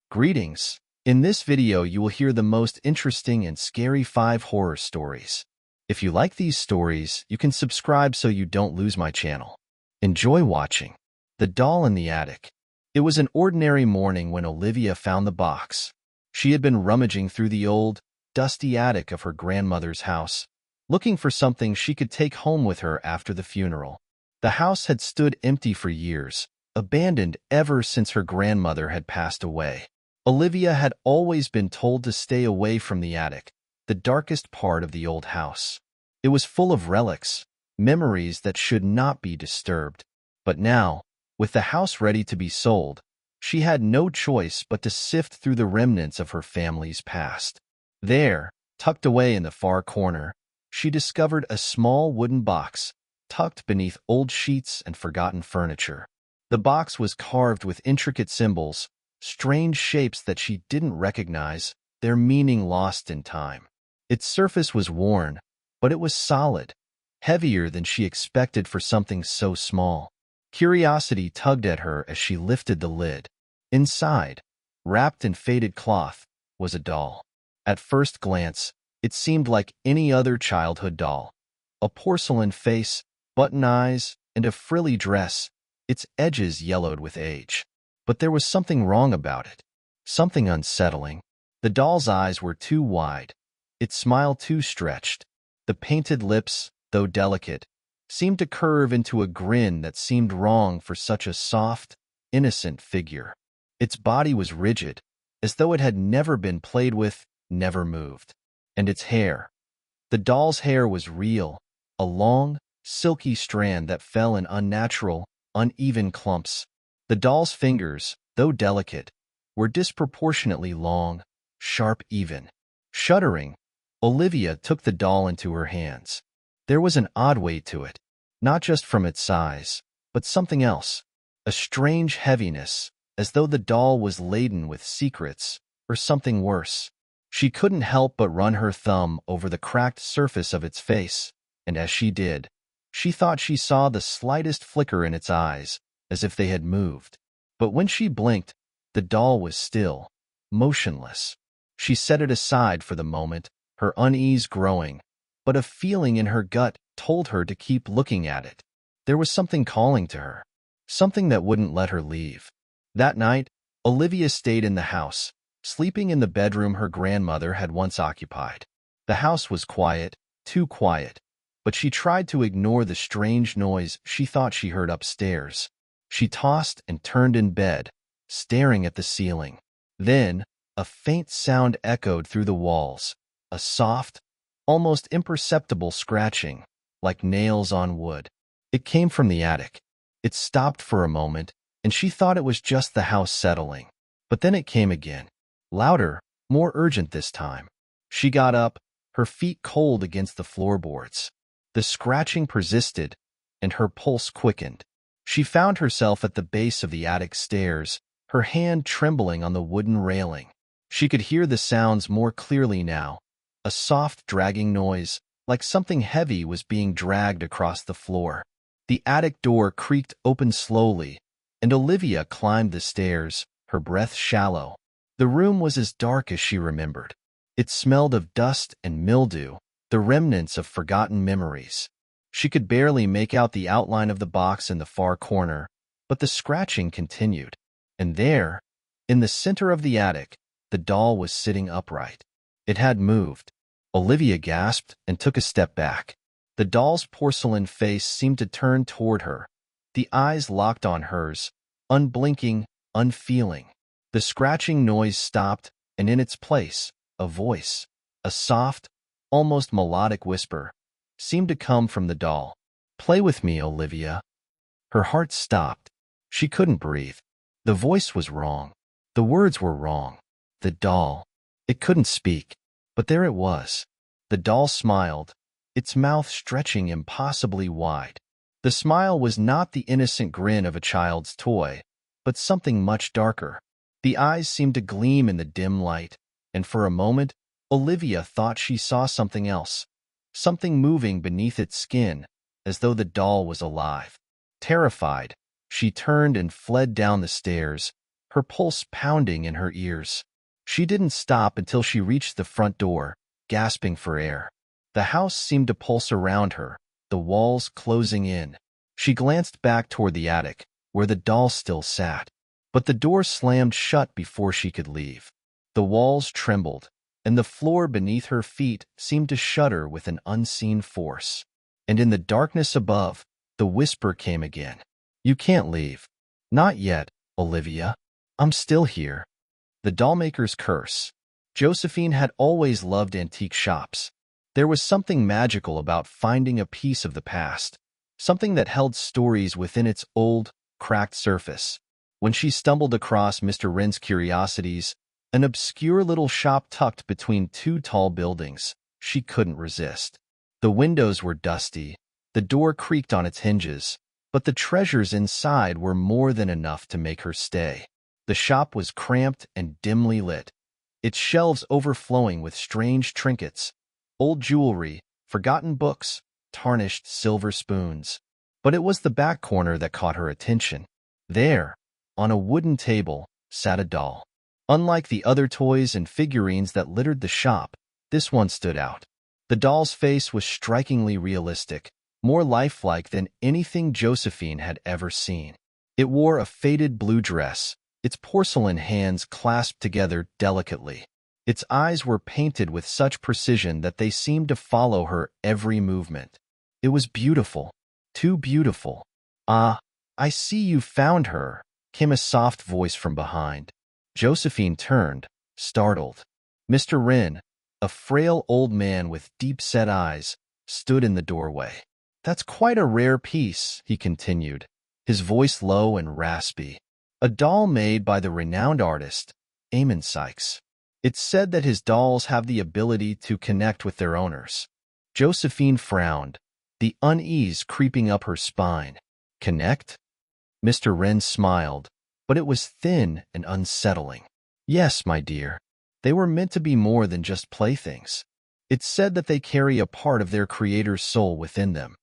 Greetings. In this video, you will hear the most interesting and scary 5 horror stories. If you like these stories, you can subscribe so you don't lose my channel. Enjoy watching. The Doll in the Attic. It was an ordinary morning when Olivia found the box. She had been rummaging through the old, dusty attic of her grandmother's house, looking for something she could take home with her after the funeral. The house had stood empty for years, abandoned ever since her grandmother had passed away. Olivia had always been told to stay away from the attic, the darkest part of the old house. It was full of relics, memories that should not be disturbed. But now, with the house ready to be sold, she had no choice but to sift through the remnants of her family's past. There, tucked away in the far corner, she discovered a small wooden box, tucked beneath old sheets and forgotten furniture. The box was carved with intricate symbols, strange shapes that she didn't recognize, their meaning lost in time. Its surface was worn, but it was solid, heavier than she expected for something so small. Curiosity tugged at her as she lifted the lid. Inside, wrapped in faded cloth, was a doll. At first glance, it seemed like any other childhood doll. A porcelain face, button eyes, and a frilly dress, its edges yellowed with age. But there was something wrong about it, something unsettling. The doll's eyes were too wide, its smile too stretched. The painted lips, though delicate, seemed to curve into a grin that seemed wrong for such a soft, innocent figure. Its body was rigid, as though it had never been played with, never moved. And its hair. The doll's hair was real, a long, silky strand that fell in unnatural, uneven clumps. The doll's fingers, though delicate, were disproportionately long, sharp even. Shuddering, Olivia took the doll into her hands. There was an odd weight to it, not just from its size, but something else, a strange heaviness, as though the doll was laden with secrets, or something worse. She couldn't help but run her thumb over the cracked surface of its face, and as she did, she thought she saw the slightest flicker in its eyes, as if they had moved. But when she blinked, the doll was still, motionless. She set it aside for the moment, her unease growing, but a feeling in her gut told her to keep looking at it. There was something calling to her, something that wouldn't let her leave. That night, Olivia stayed in the house, sleeping in the bedroom her grandmother had once occupied. The house was quiet, too quiet, but she tried to ignore the strange noise she thought she heard upstairs. She tossed and turned in bed, staring at the ceiling. Then, a faint sound echoed through the walls, a soft, almost imperceptible scratching, like nails on wood. It came from the attic. It stopped for a moment, and she thought it was just the house settling. But then it came again, louder, more urgent this time. She got up, her feet cold against the floorboards. The scratching persisted, and her pulse quickened. She found herself at the base of the attic stairs, her hand trembling on the wooden railing. She could hear the sounds more clearly now, a soft dragging noise, like something heavy was being dragged across the floor. The attic door creaked open slowly, and Olivia climbed the stairs, her breath shallow. The room was as dark as she remembered. It smelled of dust and mildew, the remnants of forgotten memories. She could barely make out the outline of the box in the far corner, but the scratching continued. And there, in the center of the attic, the doll was sitting upright. It had moved. Olivia gasped and took a step back. The doll's porcelain face seemed to turn toward her, the eyes locked on hers, unblinking, unfeeling. The scratching noise stopped, and in its place, a voice, a soft, almost melodic whisper, seemed to come from the doll. "Play with me, Olivia." Her heart stopped. She couldn't breathe. The voice was wrong. The words were wrong. The doll. It couldn't speak. But there it was. The doll smiled, its mouth stretching impossibly wide. The smile was not the innocent grin of a child's toy, but something much darker. The eyes seemed to gleam in the dim light, and for a moment, Olivia thought she saw something else. Something moving beneath its skin, as though the doll was alive. Terrified, she turned and fled down the stairs, her pulse pounding in her ears. She didn't stop until she reached the front door, gasping for air. The house seemed to pulse around her, the walls closing in. She glanced back toward the attic, where the doll still sat. But the door slammed shut before she could leave. The walls trembled, and the floor beneath her feet seemed to shudder with an unseen force. And in the darkness above, the whisper came again. "You can't leave." "Not yet, Olivia. I'm still here." The dollmaker's curse. Josephine had always loved antique shops. There was something magical about finding a piece of the past, something that held stories within its old, cracked surface. When she stumbled across Mr. Wren's Curiosities, an obscure little shop tucked between two tall buildings, she couldn't resist. The windows were dusty, the door creaked on its hinges, but the treasures inside were more than enough to make her stay. The shop was cramped and dimly lit, its shelves overflowing with strange trinkets, old jewelry, forgotten books, tarnished silver spoons. But it was the back corner that caught her attention. There, on a wooden table, sat a doll. Unlike the other toys and figurines that littered the shop, this one stood out. The doll's face was strikingly realistic, more lifelike than anything Josephine had ever seen. It wore a faded blue dress, its porcelain hands clasped together delicately. Its eyes were painted with such precision that they seemed to follow her every movement. It was beautiful, too beautiful. "Ah, I see you found her," came a soft voice from behind. Josephine turned, startled. Mr. Wren, a frail old man with deep-set eyes, stood in the doorway. "That's quite a rare piece," he continued, his voice low and raspy. "A doll made by the renowned artist, Amon Sykes. It's said that his dolls have the ability to connect with their owners." Josephine frowned, the unease creeping up her spine. "Connect?" Mr. Wren smiled, but it was thin and unsettling. "Yes, my dear. They were meant to be more than just playthings. It's said that they carry a part of their creator's soul within them."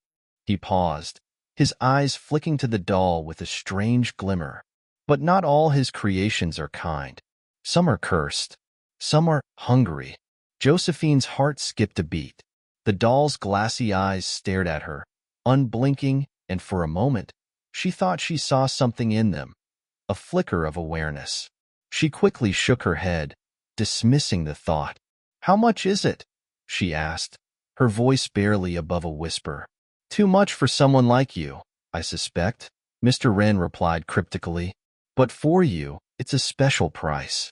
He paused, his eyes flicking to the doll with a strange glimmer. "But not all his creations are kind. Some are cursed. Some are hungry." Josephine's heart skipped a beat. The doll's glassy eyes stared at her, unblinking, and for a moment, she thought she saw something in them, a flicker of awareness. She quickly shook her head, dismissing the thought. "How much is it?" she asked, her voice barely above a whisper. "Too much for someone like you, I suspect," Mr. Wren replied cryptically. "But for you, it's a special price."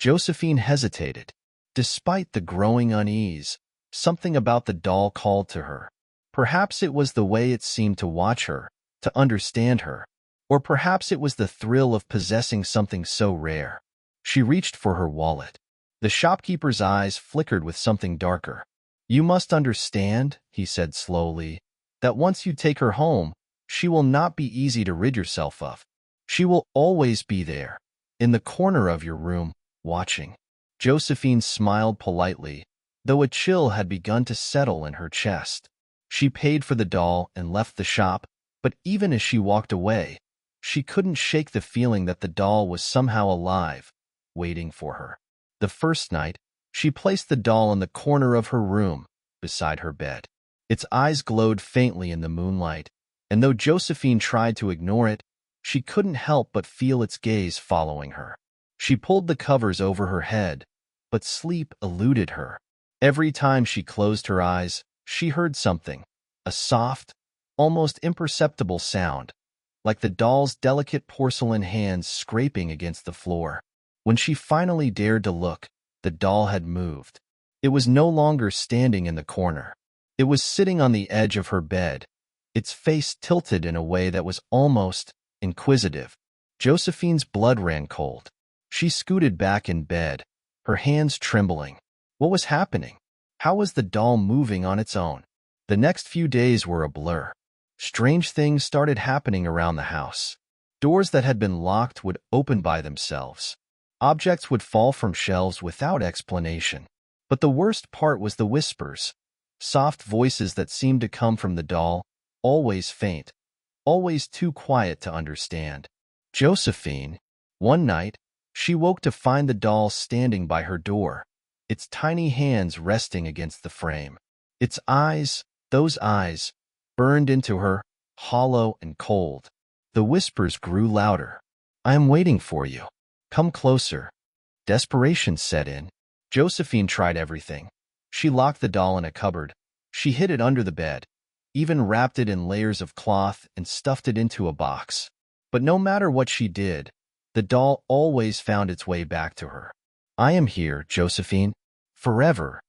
Josephine hesitated. Despite the growing unease, something about the doll called to her. Perhaps it was the way it seemed to watch her, to understand her, or perhaps it was the thrill of possessing something so rare. She reached for her wallet. The shopkeeper's eyes flickered with something darker. "You must understand," he said slowly, "that once you take her home, she will not be easy to rid yourself of. She will always be there, in the corner of your room, watching." Josephine smiled politely, though a chill had begun to settle in her chest. She paid for the doll and left the shop, but even as she walked away, she couldn't shake the feeling that the doll was somehow alive, waiting for her. The first night, she placed the doll in the corner of her room, beside her bed. Its eyes glowed faintly in the moonlight, and though Josephine tried to ignore it, she couldn't help but feel its gaze following her. She pulled the covers over her head, but sleep eluded her. Every time she closed her eyes, she heard something, a soft, almost imperceptible sound, like the doll's delicate porcelain hands scraping against the floor. When she finally dared to look, the doll had moved. It was no longer standing in the corner. It was sitting on the edge of her bed, its face tilted in a way that was almost inquisitive. Josephine's blood ran cold. She scooted back in bed, her hands trembling. What was happening? How was the doll moving on its own? The next few days were a blur. Strange things started happening around the house. Doors that had been locked would open by themselves. Objects would fall from shelves without explanation. But the worst part was the whispers, soft voices that seemed to come from the doll, always faint, always too quiet to understand. "Josephine," One night, she woke to find the doll standing by her door, its tiny hands resting against the frame. Its eyes, those eyes, burned into her, hollow and cold. The whispers grew louder. "I am waiting for you. Come closer." Desperation set in. Josephine tried everything. She locked the doll in a cupboard. She hid it under the bed, even wrapped it in layers of cloth and stuffed it into a box. But no matter what she did, the doll always found its way back to her. "I am here, Josephine, forever."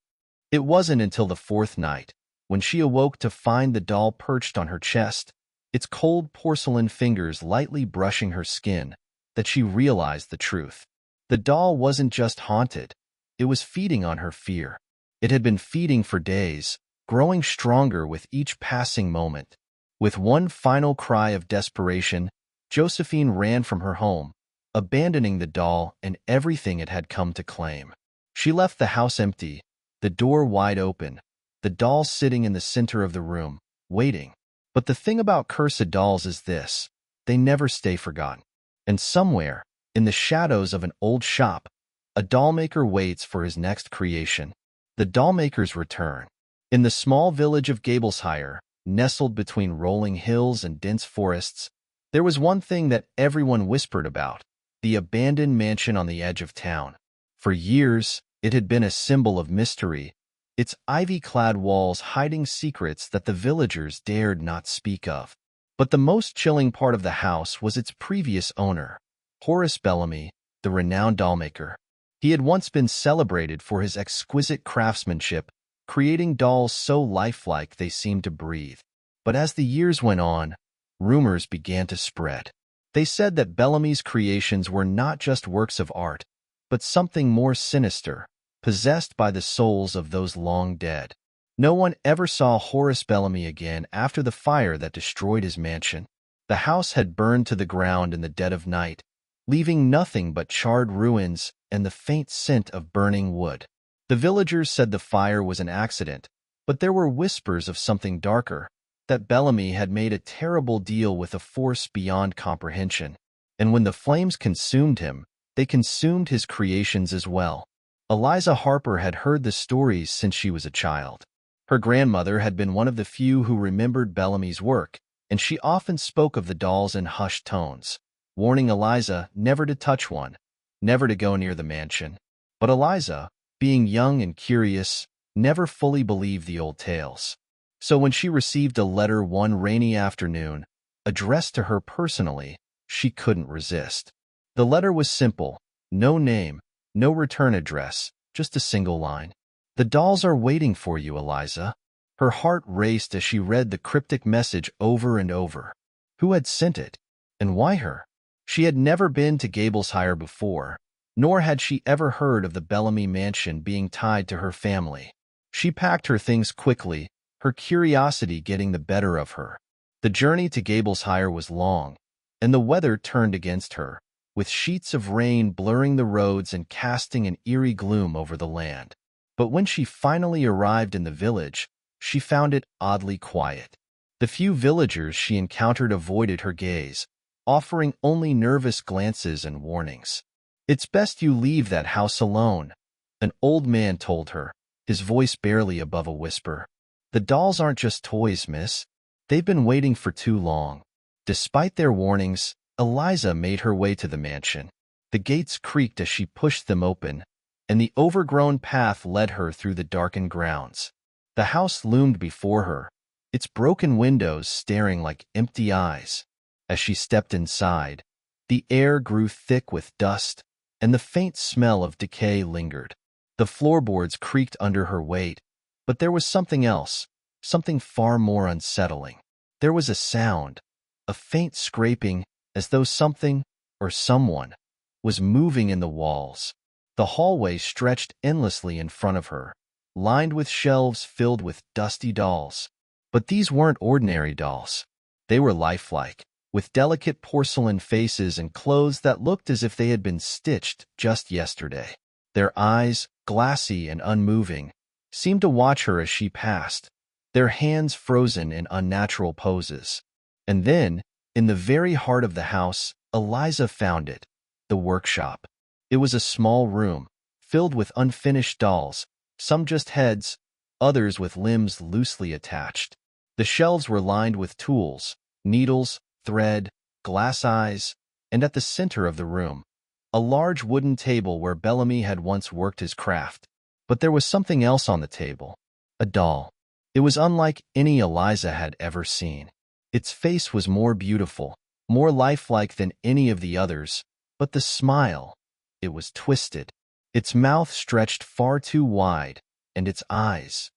It wasn't until the fourth night, when she awoke to find the doll perched on her chest, its cold porcelain fingers lightly brushing her skin, that she realized the truth. The doll wasn't just haunted, it was feeding on her fear. It had been feeding for days, growing stronger with each passing moment. With one final cry of desperation, Josephine ran from her home, abandoning the doll and everything it had come to claim. She left the house empty, the door wide open, the doll sitting in the center of the room, waiting. But the thing about cursed dolls is this: they never stay forgotten. And somewhere, in the shadows of an old shop, a dollmaker waits for his next creation. The dollmaker's return. In the small village of Gableshire, nestled between rolling hills and dense forests, there was one thing that everyone whispered about: the abandoned mansion on the edge of town. For years, it had been a symbol of mystery, its ivy-clad walls hiding secrets that the villagers dared not speak of. But the most chilling part of the house was its previous owner, Horace Bellamy, the renowned dollmaker. He had once been celebrated for his exquisite craftsmanship, creating dolls so lifelike they seemed to breathe. But as the years went on, rumors began to spread. They said that Bellamy's creations were not just works of art, but something more sinister, possessed by the souls of those long dead. No one ever saw Horace Bellamy again after the fire that destroyed his mansion. The house had burned to the ground in the dead of night, leaving nothing but charred ruins and the faint scent of burning wood. The villagers said the fire was an accident, but there were whispers of something darker, that Bellamy had made a terrible deal with a force beyond comprehension. And when the flames consumed him, they consumed his creations as well. Eliza Harper had heard the stories since she was a child. Her grandmother had been one of the few who remembered Bellamy's work, and she often spoke of the dolls in hushed tones, warning Eliza never to touch one, never to go near the mansion. But Eliza, being young and curious, never fully believed the old tales. So when she received a letter one rainy afternoon, addressed to her personally, she couldn't resist. The letter was simple: no name, no return address, just a single line. "The dolls are waiting for you, Eliza." Her heart raced as she read the cryptic message over and over. Who had sent it? And why her? She had never been to Gableshire before, nor had she ever heard of the Bellamy mansion being tied to her family. She packed her things quickly, her curiosity getting the better of her. The journey to Gableshire was long, and the weather turned against her, with sheets of rain blurring the roads and casting an eerie gloom over the land. But when she finally arrived in the village, she found it oddly quiet. The few villagers she encountered avoided her gaze, offering only nervous glances and warnings. "It's best you leave that house alone," an old man told her, his voice barely above a whisper. "The dolls aren't just toys, miss. They've been waiting for too long." Despite their warnings, Eliza made her way to the mansion. The gates creaked as she pushed them open, and the overgrown path led her through the darkened grounds. The house loomed before her, its broken windows staring like empty eyes. As she stepped inside, the air grew thick with dust, and the faint smell of decay lingered. The floorboards creaked under her weight, but there was something else, something far more unsettling. There was a sound, a faint scraping, as though something, or someone, was moving in the walls. The hallway stretched endlessly in front of her, lined with shelves filled with dusty dolls. But these weren't ordinary dolls. They were lifelike, with delicate porcelain faces and clothes that looked as if they had been stitched just yesterday. Their eyes, glassy and unmoving, seemed to watch her as she passed, their hands frozen in unnatural poses. And then, in the very heart of the house, Eliza found it, the workshop. It was a small room, filled with unfinished dolls, some just heads, others with limbs loosely attached. The shelves were lined with tools, needles, thread, glass eyes, and at the center of the room, a large wooden table where Bellamy had once worked his craft. But there was something else on the table, a doll. It was unlike any Eliza had ever seen. Its face was more beautiful, more lifelike than any of the others, but the smile, it was twisted. Its mouth stretched far too wide, and its eyes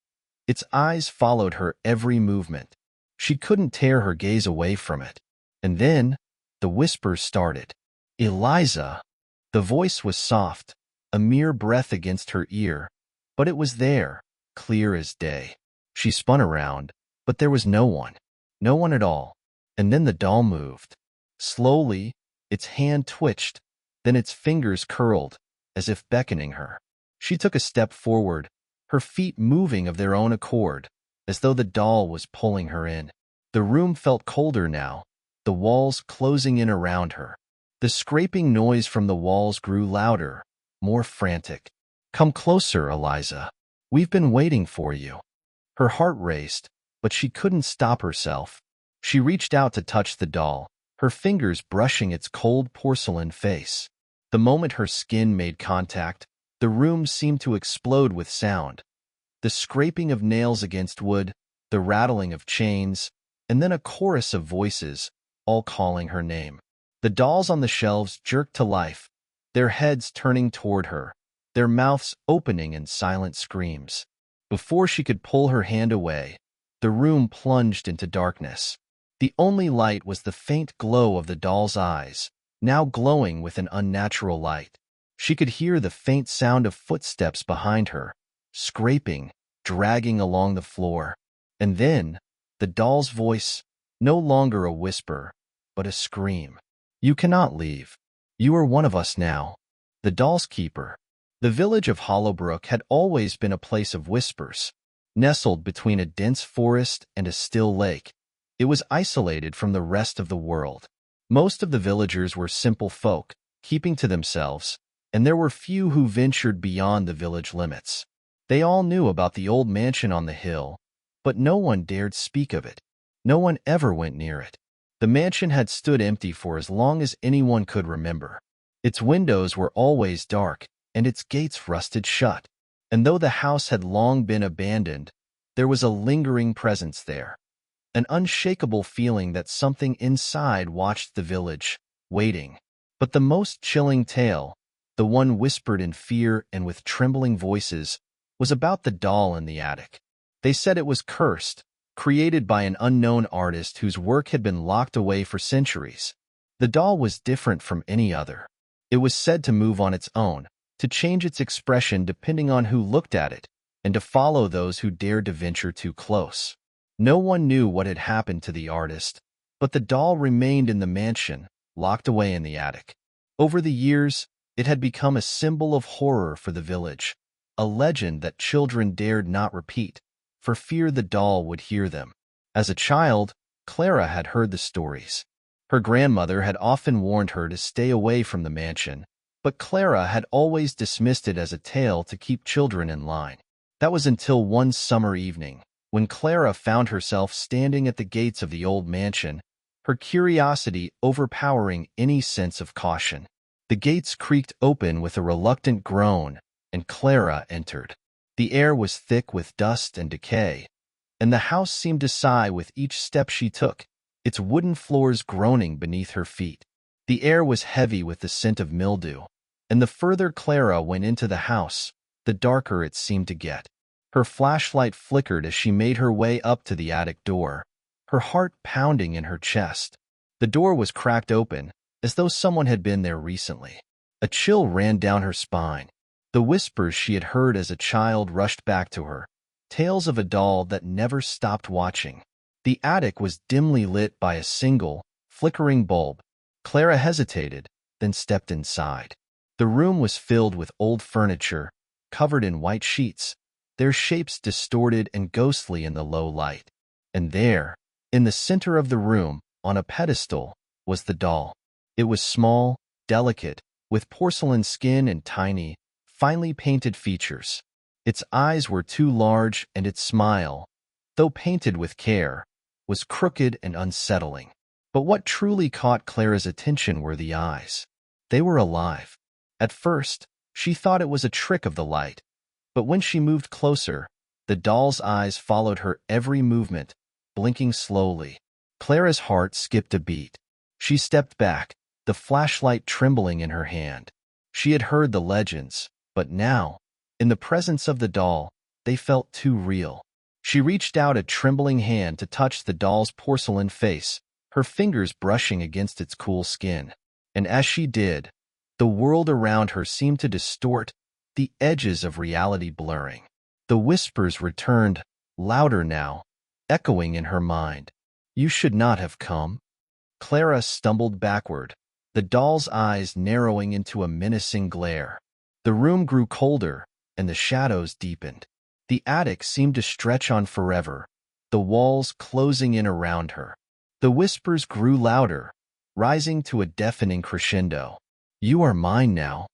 followed her every movement. She couldn't tear her gaze away from it. And then, the whispers started. Eliza! The voice was soft, a mere breath against her ear, but it was there, clear as day. She spun around, but there was no one. No one at all. And then the doll moved. Slowly, its hand twitched, then its fingers curled, as if beckoning her. She took a step forward, her feet moving of their own accord, as though the doll was pulling her in. The room felt colder now, the walls closing in around her. The scraping noise from the walls grew louder, more frantic. Come closer, Eliza. We've been waiting for you. Her heart raced, but she couldn't stop herself. She reached out to touch the doll, her fingers brushing its cold porcelain face. The moment her skin made contact, the room seemed to explode with sound. The scraping of nails against wood, the rattling of chains, and then a chorus of voices, all calling her name. The dolls on the shelves jerked to life, their heads turning toward her, their mouths opening in silent screams. Before she could pull her hand away, the room plunged into darkness. The only light was the faint glow of the doll's eyes, now glowing with an unnatural light. She could hear the faint sound of footsteps behind her, scraping, dragging along the floor. And then, the doll's voice, no longer a whisper, but a scream. You cannot leave. You are one of us now. The doll's keeper. The village of Hollowbrook had always been a place of whispers. Nestled between a dense forest and a still lake, it was isolated from the rest of the world. Most of the villagers were simple folk, keeping to themselves, and there were few who ventured beyond the village limits. They all knew about the old mansion on the hill, but no one dared speak of it. No one ever went near it. The mansion had stood empty for as long as anyone could remember. Its windows were always dark, and its gates rusted shut. And though the house had long been abandoned, there was a lingering presence there, an unshakable feeling that something inside watched the village, waiting. But the most chilling tale, the one whispered in fear and with trembling voices, was about the doll in the attic. They said it was cursed, created by an unknown artist whose work had been locked away for centuries. The doll was different from any other. It was said to move on its own, to change its expression depending on who looked at it, and to follow those who dared to venture too close. No one knew what had happened to the artist, but the doll remained in the mansion, locked away in the attic. Over the years, it had become a symbol of horror for the village, a legend that children dared not repeat, for fear the doll would hear them. As a child, Clara had heard the stories. Her grandmother had often warned her to stay away from the mansion, but Clara had always dismissed it as a tale to keep children in line. That was until one summer evening, when Clara found herself standing at the gates of the old mansion, her curiosity overpowering any sense of caution. The gates creaked open with a reluctant groan, and Clara entered. The air was thick with dust and decay, and the house seemed to sigh with each step she took, its wooden floors groaning beneath her feet. The air was heavy with the scent of mildew, and the further Clara went into the house, the darker it seemed to get. Her flashlight flickered as she made her way up to the attic door, her heart pounding in her chest. The door was cracked open, as though someone had been there recently. A chill ran down her spine. The whispers she had heard as a child rushed back to her, tales of a doll that never stopped watching. The attic was dimly lit by a single, flickering bulb. Clara hesitated, then stepped inside. The room was filled with old furniture, covered in white sheets, their shapes distorted and ghostly in the low light. And there, in the center of the room, on a pedestal, was the doll. It was small, delicate, with porcelain skin and tiny, finely painted features. Its eyes were too large, and its smile, though painted with care, was crooked and unsettling. But what truly caught Clara's attention were the eyes. They were alive. At first, she thought it was a trick of the light, but when she moved closer, the doll's eyes followed her every movement, blinking slowly. Clara's heart skipped a beat. She stepped back, the flashlight trembling in her hand. She had heard the legends, but now, in the presence of the doll, they felt too real. She reached out a trembling hand to touch the doll's porcelain face, her fingers brushing against its cool skin. And as she did, the world around her seemed to distort, the edges of reality blurring. The whispers returned, louder now, echoing in her mind. "You should not have come." Clara stumbled backward, the doll's eyes narrowing into a menacing glare. The room grew colder, and the shadows deepened. The attic seemed to stretch on forever, the walls closing in around her. The whispers grew louder, rising to a deafening crescendo. "You are mine now."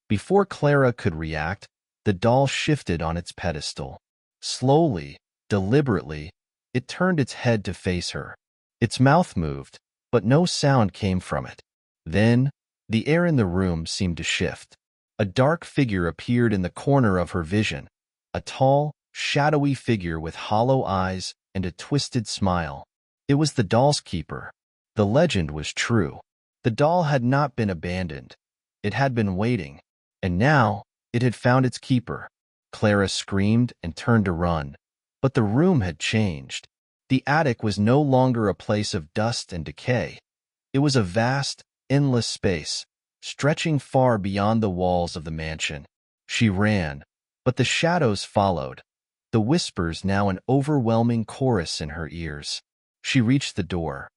Before Clara could react, the doll shifted on its pedestal. Slowly, deliberately, it turned its head to face her. Its mouth moved, but no sound came from it. Then, the air in the room seemed to shift. A dark figure appeared in the corner of her vision, a tall, shadowy figure with hollow eyes and a twisted smile. It was the doll's keeper. The legend was true. The doll had not been abandoned. It had been waiting, and now it had found its keeper. Clara screamed and turned to run, but the room had changed. The attic was no longer a place of dust and decay. It was a vast, endless space, stretching far beyond the walls of the mansion. She ran, but the shadows followed, the whispers now an overwhelming chorus in her ears. She reached the door,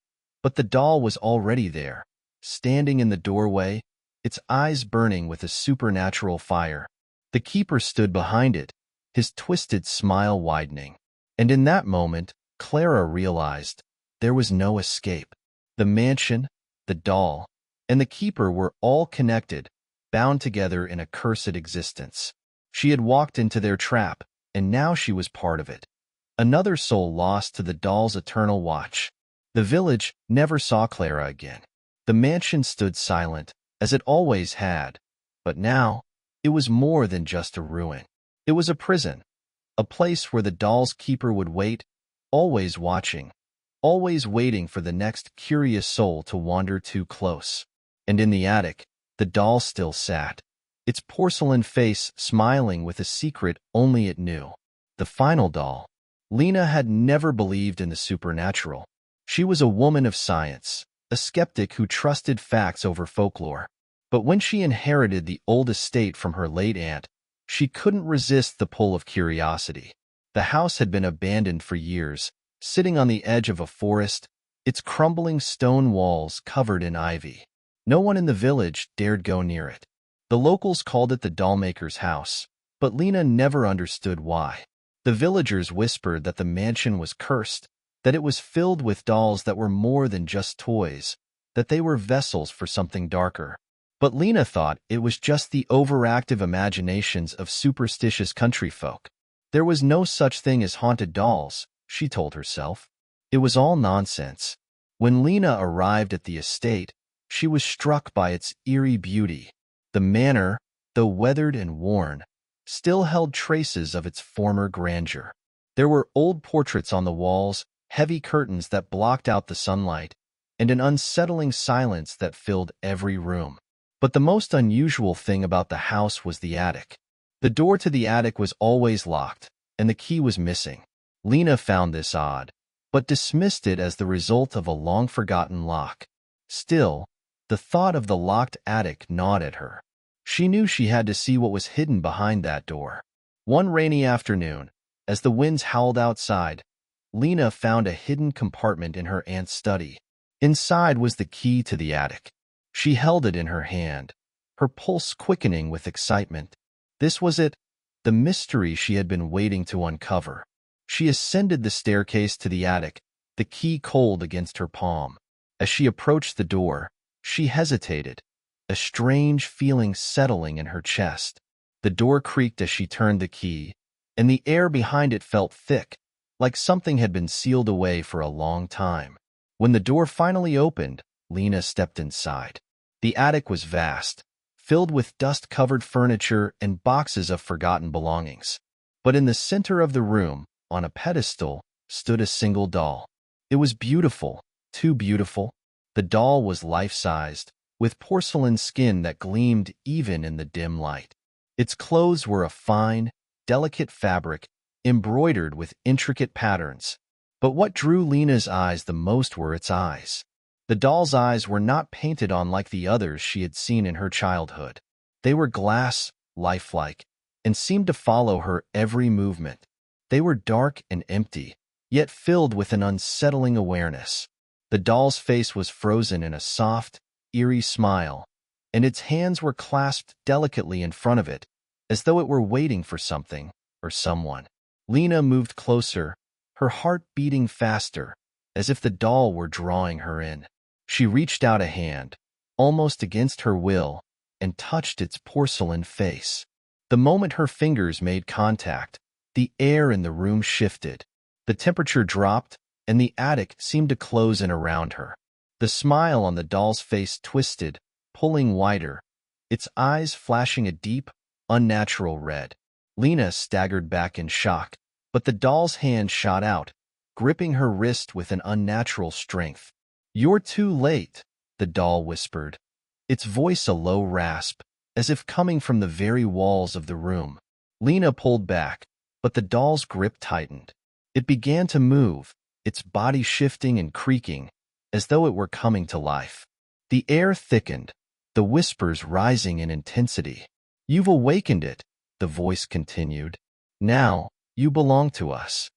but the doll was already there, standing in the doorway, its eyes burning with a supernatural fire. The keeper stood behind it, his twisted smile widening. And in that moment, Clara realized there was no escape. The mansion, the doll, and the keeper were all connected, bound together in a cursed existence. She had walked into their trap, and now she was part of it. Another soul lost to the doll's eternal watch. The village never saw Clara again. The mansion stood silent, as it always had, but now it was more than just a ruin. It was a prison, a place where the doll's keeper would wait, always watching, always waiting for the next curious soul to wander too close. And in the attic, the doll still sat, its porcelain face smiling with a secret only it knew. The final doll. Lena had never believed in the supernatural. She was a woman of science, a skeptic who trusted facts over folklore. But when she inherited the old estate from her late aunt, she couldn't resist the pull of curiosity. The house had been abandoned for years, sitting on the edge of a forest, its crumbling stone walls covered in ivy. No one in the village dared go near it. The locals called it the dollmaker's house, but Lena never understood why. The villagers whispered that the mansion was cursed, that it was filled with dolls that were more than just toys, that they were vessels for something darker. But Lena thought it was just the overactive imaginations of superstitious country folk. There was no such thing as haunted dolls, she told herself. It was all nonsense. When Lena arrived at the estate, she was struck by its eerie beauty. The manor, though weathered and worn, still held traces of its former grandeur. There were old portraits on the walls, heavy curtains that blocked out the sunlight, and an unsettling silence that filled every room. But the most unusual thing about the house was the attic. The door to the attic was always locked, and the key was missing. Lena found this odd, but dismissed it as the result of a long-forgotten lock. Still, the thought of the locked attic gnawed at her. She knew she had to see what was hidden behind that door. One rainy afternoon, as the winds howled outside, Lena found a hidden compartment in her aunt's study. Inside was the key to the attic. She held it in her hand, her pulse quickening with excitement. This was it, the mystery she had been waiting to uncover. She ascended the staircase to the attic, the key cold against her palm. As she approached the door, she hesitated, a strange feeling settling in her chest. The door creaked as she turned the key, and the air behind it felt thick, like something had been sealed away for a long time. When the door finally opened, Lena stepped inside. The attic was vast, filled with dust-covered furniture and boxes of forgotten belongings. But in the center of the room, on a pedestal, stood a single doll. It was beautiful, too beautiful. The doll was life-sized, with porcelain skin that gleamed even in the dim light. Its clothes were of fine, delicate fabric, embroidered with intricate patterns. But what drew Lena's eyes the most were its eyes. The doll's eyes were not painted on like the others she had seen in her childhood. They were glass, lifelike, and seemed to follow her every movement. They were dark and empty, yet filled with an unsettling awareness. The doll's face was frozen in a soft, eerie smile, and its hands were clasped delicately in front of it, as though it were waiting for something or someone. Lena moved closer, her heart beating faster, as if the doll were drawing her in. She reached out a hand, almost against her will, and touched its porcelain face. The moment her fingers made contact, the air in the room shifted. The temperature dropped, and the attic seemed to close in around her. The smile on the doll's face twisted, pulling wider, its eyes flashing a deep, unnatural red. Lena staggered back in shock, but the doll's hand shot out, gripping her wrist with an unnatural strength. "You're too late," the doll whispered, its voice a low rasp, as if coming from the very walls of the room. Lena pulled back, but the doll's grip tightened. It began to move, its body shifting and creaking, as though it were coming to life. The air thickened, the whispers rising in intensity. "You've awakened it," the voice continued. "Now, you belong to us."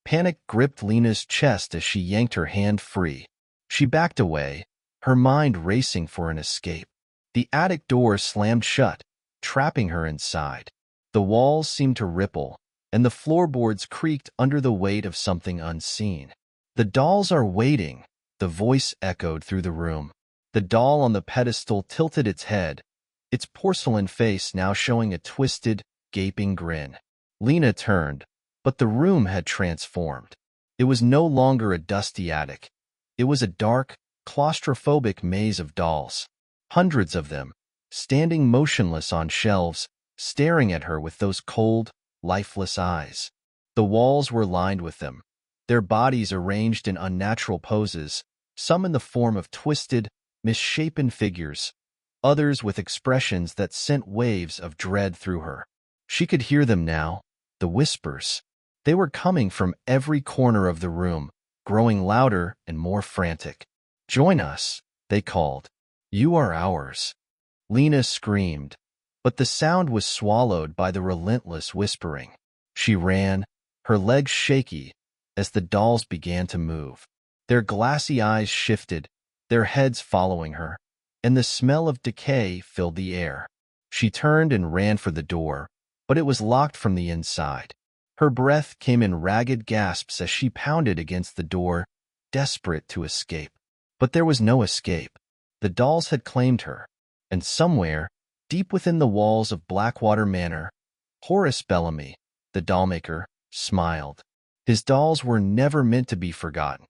Panic gripped Lena's chest as she yanked her hand free. She backed away, her mind racing for an escape. The attic door slammed shut, trapping her inside. The walls seemed to ripple, and the floorboards creaked under the weight of something unseen. "The dolls are waiting," the voice echoed through the room. The doll on the pedestal tilted its head, its porcelain face now showing a twisted, gaping grin. Lena turned, but the room had transformed. It was no longer a dusty attic. It was a dark, claustrophobic maze of dolls. Hundreds of them, standing motionless on shelves, staring at her with those cold, lifeless eyes. The walls were lined with them, their bodies arranged in unnatural poses, some in the form of twisted, misshapen figures, others with expressions that sent waves of dread through her. She could hear them now, the whispers. They were coming from every corner of the room, growing louder and more frantic. "Join us," they called. "You are ours." Lena screamed, but the sound was swallowed by the relentless whispering. She ran, her legs shaky, as the dolls began to move. Their glassy eyes shifted, their heads following her, and the smell of decay filled the air. She turned and ran for the door, but it was locked from the inside. Her breath came in ragged gasps as she pounded against the door, desperate to escape. But there was no escape. The dolls had claimed her, and somewhere, deep within the walls of Blackwater Manor, Horace Bellamy, the dollmaker, smiled. His dolls were never meant to be forgotten.